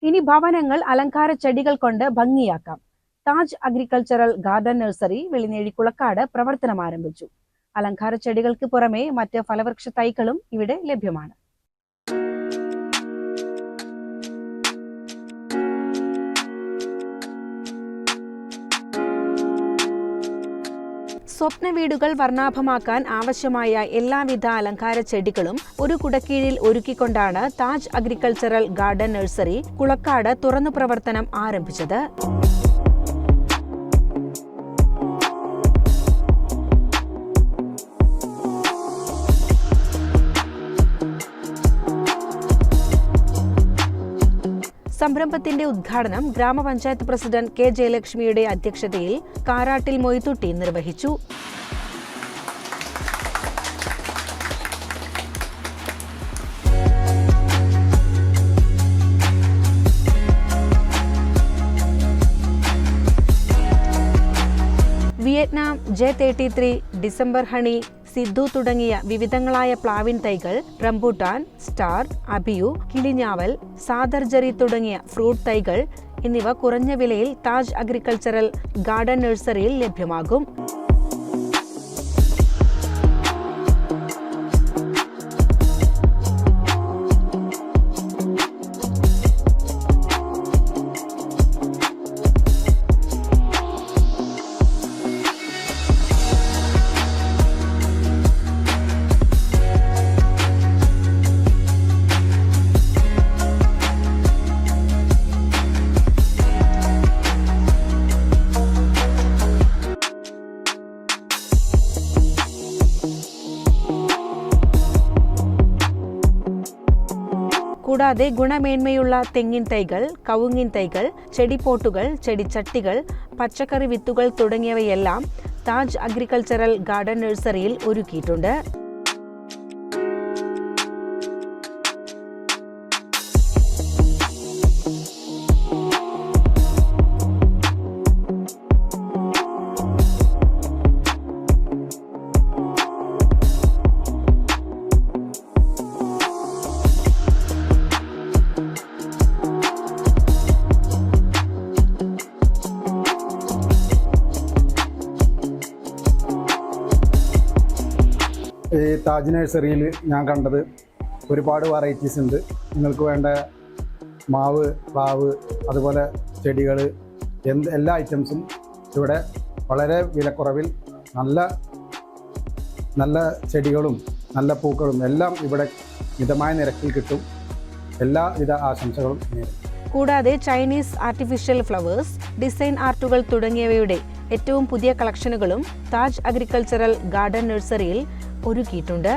ഇനി ഭവനങ്ങൾ അലങ്കാര ചെടികൾ കൊണ്ട് ഭംഗിയാക്കാം. Taj agricultural garden nursery Vellinezhi Kulakkad പ്രവർത്തനം ആരംഭിച്ചു. അലങ്കാര ചെടികൾക്ക് പുറമെ മറ്റ് ഫലവൃക്ഷ തൈകളും ഇവിടെ ലഭ്യമാണ്. സ്വപ്ന വീടുകൾ വർണ്ണാഭമാക്കാൻ ആവശ്യമായ എല്ലാവിധ അലങ്കാര ചെടികളും ഒരു കുടക്കീഴിൽ ഒരുക്കിക്കൊണ്ടാണ് Taj agricultural garden nursery Kulakkad തുറന്നു പ്രവർത്തനം ആരംഭിച്ചത്. സംരംഭത്തിന്റെ ഉദ്ഘാടനം ഗ്രാമപഞ്ചായത്ത് പ്രസിഡന്റ് കെ ജയലക്ഷ്മിയുടെ അധ്യക്ഷതയിൽ കാരാട്ടിൽ മൊയ്തുട്ടി നിർവഹിച്ചു. Vietnam J33, December honey, Sidhu തുടങ്ങിയ വിവിധങ്ങളായ പ്ലാവിൻ തൈകൾ, റംബൂട്ടാൻ, സ്റ്റാർ, അബിയു, കിളിഞ്ഞാവൽ, സാദർജറി തുടങ്ങിയ ഫ്രൂട്ട് തൈകൾ എന്നിവ കുറഞ്ഞ വിലയിൽ താജ് അഗ്രികൾച്ചറൽ ഗാർഡൻ നഴ്സറിയിൽ ലഭ്യമാകും. കൂടാതെ ഗുണമേന്മയുള്ള തെങ്ങിൻ തൈകൾ, കവുങ്ങിൻ തൈകൾ, ചെടിപ്പോട്ടുകൾ, ചെടിച്ചട്ടികൾ, പച്ചക്കറി വിത്തുകൾ തുടങ്ങിയവയെല്ലാം താജ് അഗ്രികൾച്ചറൽ ഗാർഡൻ നഴ്സറിയിൽ ഒരുക്കിയിട്ടുണ്ട്. ഈ താജ് നഴ്സറിയിൽ ഞാൻ കണ്ടത് ഒരുപാട് വെറൈറ്റീസ് ഉണ്ട്. നിങ്ങൾക്ക് വേണ്ട മാവ്, പ്ലാവ്, അതുപോലെ ചെടികൾ, എല്ലാ ഐറ്റംസും ഇവിടെ വളരെ വിലക്കുറവിൽ നല്ല ചെടികളും നല്ല പൂക്കളും എല്ലാം ഇവിടെ മിതമായ നിരക്കിൽ കിട്ടും. എല്ലാവിധ ആശംസകളും നേരുന്നു. കൂടാതെ ചൈനീസ് ആർട്ടിഫിഷ്യൽ ഫ്ലവേഴ്സ്, ഡിസൈൻ ആർട്ടുകൾ തുടങ്ങിയവയുടെ ഏറ്റവും പുതിയ കളക്ഷനുകളും താജ് അഗ്രികൾച്ചറൽ ഗാർഡൻ നഴ്സറിയിൽ ഒരുക്കിയിട്ടുണ്ട്.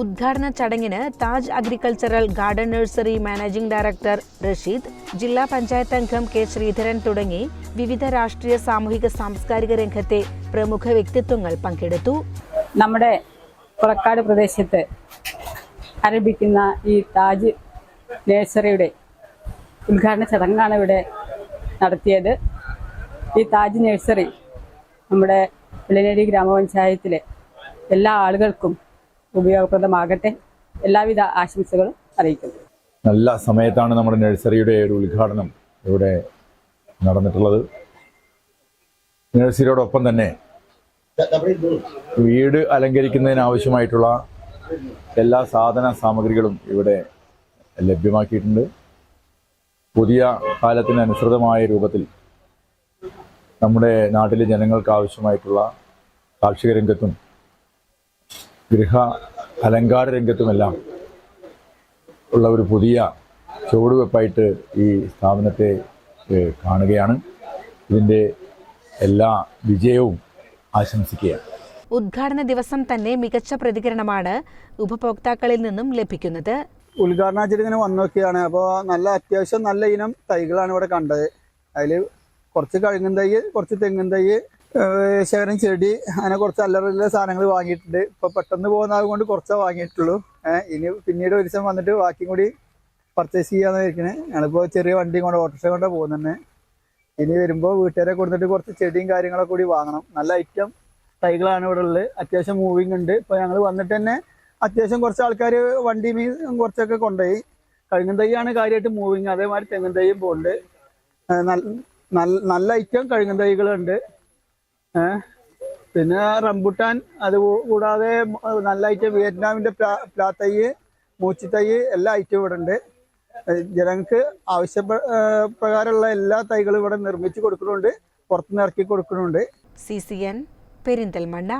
ഉദ്ഘാടന ചടങ്ങിന് Taj agricultural garden nursery managing director Rasheed, ജില്ലാ പഞ്ചായത്ത് അംഗം കെ ശ്രീധരൻ തുടങ്ങി വിവിധ രാഷ്ട്രീയ, സാമൂഹിക, സാംസ്കാരിക രംഗത്തെ പ്രമുഖ വ്യക്തിത്വങ്ങൾ പങ്കെടുത്തു. നമ്മുടെ കുളക്കാട് പ്രദേശത്ത് ആരംഭിക്കുന്ന ഈ താജ് നഴ്സറിയുടെ ഉദ്ഘാടന ചടങ്ങാണ് ഇവിടെ നടത്തിയത്. ഈ താജ് നഴ്സറി നമ്മുടെ വെള്ളിനേഴി ഗ്രാമപഞ്ചായത്തിലെ എല്ലാ ആളുകൾക്കും ഉപയോഗപ്രദമാകട്ടെ. എല്ലാവിധ ആശംസകളും അറിയിക്കുന്നു. നല്ല സമയത്താണ് നമ്മുടെ നഴ്സറിയുടെ ഒരു ഉദ്ഘാടനം ഇവിടെ നടന്നിട്ടുള്ളത്. നഴ്സറിയോടൊപ്പം തന്നെ വീട് അലങ്കരിക്കുന്നതിനാവശ്യമായിട്ടുള്ള എല്ലാ സാധന സാമഗ്രികളും ഇവിടെ ലഭ്യമാക്കിയിട്ടുണ്ട്. പുതിയ കാലത്തിനനുസൃതമായ രൂപത്തിൽ നമ്മുടെ നാട്ടിലെ ജനങ്ങൾക്ക് ആവശ്യമായിട്ടുള്ള കാർഷിക രംഗത്തും ഗൃഹ അലങ്കാര രംഗത്തുമെല്ലാം ഉള്ള ഒരു പുതിയ ചുവടുവെപ്പായിട്ട് ഈ സ്ഥാപനത്തെ കാണുകയാണ്. ഇതിൻ്റെ എല്ലാ വിജയവും ആശംസിക്കുകയാണ്. ഉദ്ഘാടന ദിവസം തന്നെ മികച്ച പ്രതികരണമാണ് ഉപഭോക്താക്കളിൽ നിന്നും ലഭിക്കുന്നത്. ഉദ്ഘാടനാചാര്യം ഇങ്ങനെ വന്നു നോക്കിയാണ്. അപ്പോൾ അത്യാവശ്യം നല്ല ഇനം തൈകളാണ് ഇവിടെ കണ്ടത്. അതിൽ കുറച്ച് കഴുങ്ങും തൈ, കുറച്ച് തെങ്ങും തൈ, ശകലം ചെടി, അങ്ങനെ കുറച്ച് അല്ലറ സാധനങ്ങൾ വാങ്ങിയിട്ടുണ്ട്. ഇപ്പോൾ പെട്ടെന്ന് പോകുന്നത് കൊണ്ട് കുറച്ചേ വാങ്ങിയിട്ടുള്ളൂ. ഇനി പിന്നീട് ഒരു ദിവസം വന്നിട്ട് ബാക്കിയും കൂടി പർച്ചേസ് ചെയ്യാന്ന് വിചാരിക്കണേ. ഞങ്ങളിപ്പോൾ ചെറിയ വണ്ടി കൊണ്ട് ഓട്ടോറിക്ഷ കൊണ്ടാണ് പോകുന്നത്. ഇനി വരുമ്പോൾ വീട്ടുകാരെ കൊടുത്തിട്ട് കുറച്ച് ചെടിയും കാര്യങ്ങളൊക്കെ കൂടി വാങ്ങണം. നല്ല ഐറ്റം തൈകളാണ് ഇവിടെ ഉള്ളത്. അത്യാവശ്യം മൂവിങ് ഉണ്ട്. ഇപ്പോൾ ഞങ്ങൾ വന്നിട്ട് തന്നെ അത്യാവശ്യം കുറച്ച് ആൾക്കാർ വണ്ടി കുറച്ചൊക്കെ കൊണ്ടുപോയി. കഴുങ്ങൻ തൈയാണ് കാര്യമായിട്ട് മൂവിങ്. അതേമാതിരി തെങ്ങൻ തൈയും പോകുന്നുണ്ട്. നല്ല ഐറ്റം കഴുങ്ങൻ തൈകളുണ്ട്. പിന്നെ റംബുട്ടാൻ, അത് കൂടാതെ നല്ല ഐറ്റം വിയറ്റ്നാമിൻ്റെ പ്ലാത്തൈ, മൂച്ചിത്തൈ, എല്ലാ ഐറ്റവും ഇവിടെ ഉണ്ട്. ജനങ്ങൾക്ക് ആവശ്യപ്രകാരമുള്ള എല്ലാ തൈകളും ഇവിടെ നിർമ്മിച്ച് കൊടുക്കുന്നുണ്ട്, പുറത്തുനിന്ന് ഇറക്കി കൊടുക്കുന്നുണ്ട്. CCN പെരിന്തൽമണ്ണ.